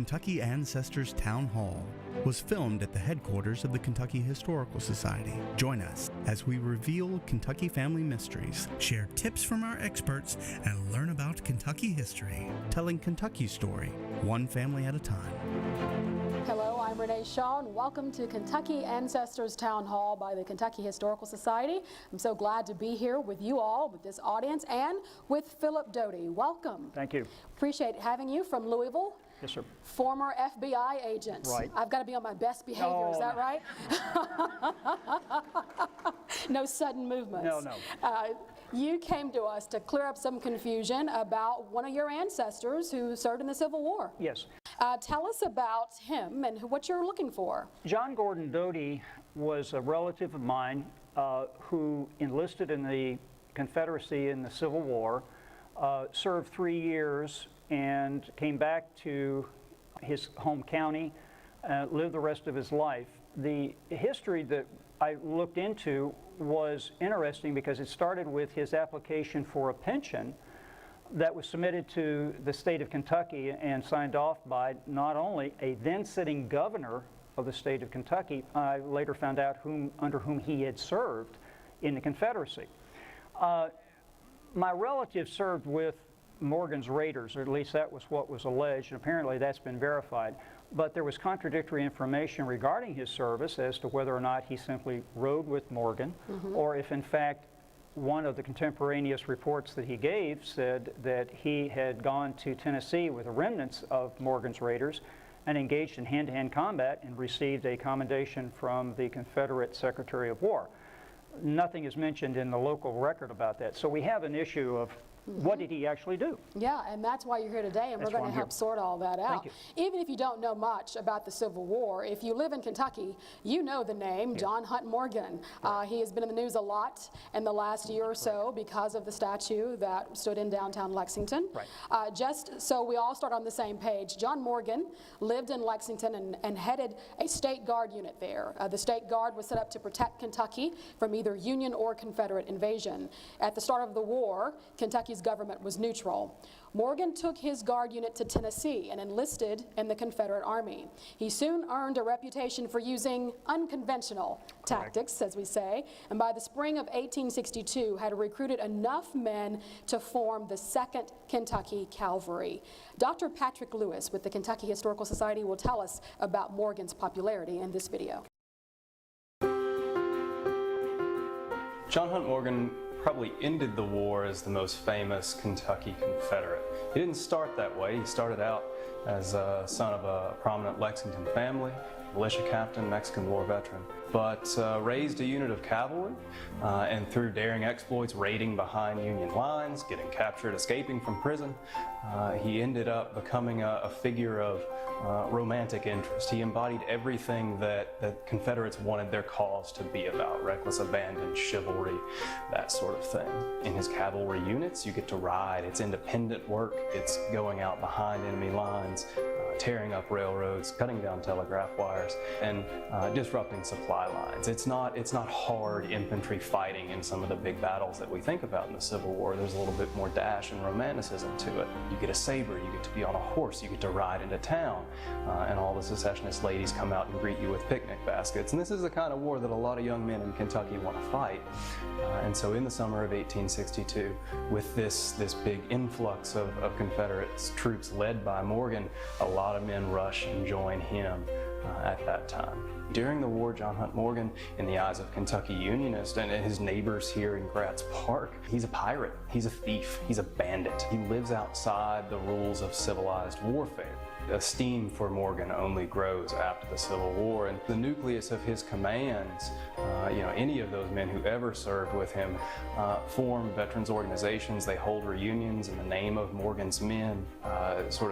Kentucky Ancestors Town Hall was filmed at the headquarters of the Kentucky Historical Society. Join us as we reveal Kentucky family mysteries, share tips from our experts, and learn about Kentucky history, telling Kentucky's story, one family at a time. Hello, I'm Renee Shaw, and welcome to Kentucky Ancestors Town Hall by the Kentucky Historical Society. I'm so glad to be here with you all, with this audience, and with Philip Doty. Welcome. Thank you. Appreciate having you from Louisville. Yes, sir. Former FBI agent. Right. I've got to be on my best behavior, is that right? No sudden movements. No. You came to us to clear up some confusion about one of your ancestors who served in the Civil War. Yes. Tell us about him and what you're looking for. John Gordon Doty was a relative of mine who enlisted in the Confederacy in the Civil War, served 3 years, and came back to his home county, lived the rest of his life. The history that I looked into was interesting because it started with his application for a pension that was submitted to the state of Kentucky and signed off by not only a then-sitting governor of the state of Kentucky, I later found out under whom he had served in the Confederacy. My relative served with Morgan's Raiders, or at least that was what was alleged, and apparently that's been verified. But there was contradictory information regarding his service as to whether or not he simply rode with Morgan, or if in fact one of the contemporaneous reports that he gave said that he had gone to Tennessee with the remnants of Morgan's Raiders and engaged in hand-to-hand combat and received a commendation from the Confederate Secretary of War. Nothing is mentioned in the local record about that. So we have an issue of what did he actually do? Yeah, and that's why you're here today, and we're going to help sort all that out. Even if you don't know much about the Civil War, if you live in Kentucky, you know the name John Hunt Morgan. He has been in the news a lot in the last year or so because of the statue that stood in downtown Lexington. Just so we all start on the same page, John Morgan lived in Lexington and headed a state guard unit there. The state guard was set up to protect Kentucky from either Union or Confederate invasion. At the start of the war, Kentucky's government was neutral. Morgan took his guard unit to Tennessee and enlisted in the Confederate Army. He soon earned a reputation for using unconventional tactics, as we say, and by the spring of 1862 had recruited enough men to form the 2nd Kentucky Cavalry. Dr. Patrick Lewis with the Kentucky Historical Society will tell us about Morgan's popularity in this video. John Hunt Morgan probably ended the war as the most famous Kentucky Confederate. He didn't start that way. He started out as a son of a prominent Lexington family, militia captain, Mexican War veteran, but raised a unit of cavalry and through daring exploits, raiding behind Union lines, getting captured, escaping from prison, he ended up becoming a figure of romantic interest. He embodied everything that Confederates wanted their cause to be about: reckless abandon, chivalry, that sort of thing. In his cavalry units, you get to ride. It's independent work. It's going out behind enemy lines, tearing up railroads, cutting down telegraph wires, and disrupting supply lines. It's not hard infantry fighting in some of the big battles that we think about in the Civil War. There's a little bit more dash and romanticism to it. You get a saber, you get to be on a horse, you get to ride into town, and all the secessionist ladies come out and greet you with picnic baskets. And this is the kind of war that a lot of young men in Kentucky want to fight. And so in the summer of 1862, with this big influx of Confederate troops led by Morgan, a lot of men rush and join him at that time. During the war, John Hunt Morgan, in the eyes of Kentucky Unionists and his neighbors here in Gratz Park, he's a pirate, he's a thief, he's a bandit. He lives outside the rules of civilized warfare. Esteem for Morgan only grows after the Civil War, and the nucleus of his commands, any of those men who ever served with him, form veterans organizations. They hold reunions in the name of Morgan's men.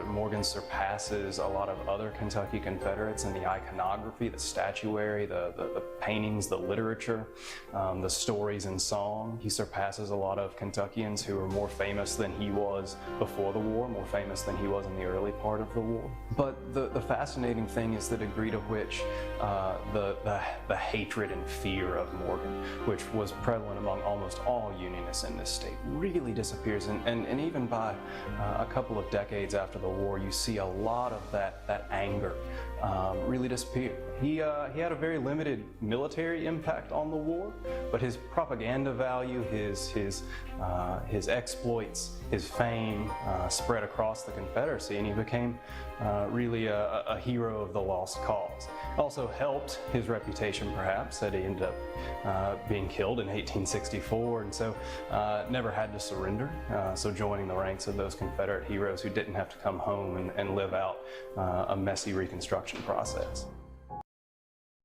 Morgan surpasses a lot of other Kentucky Confederates in the iconography, the statuary, the paintings, the literature, the stories and song. He surpasses a lot of Kentuckians who are more famous than he was before the war, more famous than he was in the early part of the war. war. But the fascinating thing is the degree to which the hatred and fear of Morgan, which was prevalent among almost all Unionists in this state, really disappears. And even by a couple of decades after the war, you see a lot of that anger really disappear. He had a very limited military impact on the war, but his propaganda value, his exploits, his fame spread across the Confederacy, and he became really a hero of the lost cause. Also helped his reputation, perhaps, that he ended up being killed in 1864, and so never had to surrender, so joining the ranks of those Confederate heroes who didn't have to come home and live out a messy Reconstruction process.